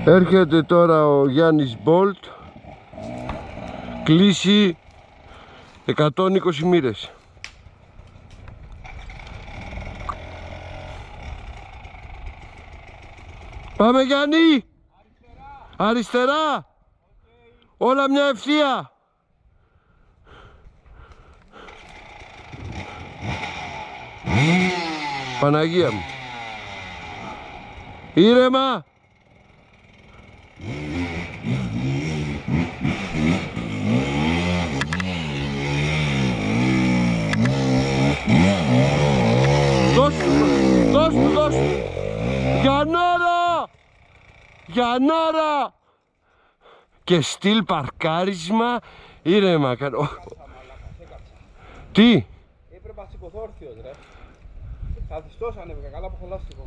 Έρχεται τώρα ο Γιάννης Μπολτ, κλείσει 120 μοίρες. Πάμε Γιάννη! Αριστερά! Όλα μια ευθεία! Παναγία μου! Ήρεμα! Δώσ' του! Γιαννάρα! Γιαννάρα! Και στυλ παρκάρισμα, ήρεμα κάνω. Τι? Έπρεπε να σηκωθώ όρθιος ρε. Θα διστός ανέβηκα, καλά που έχω λάστιχο.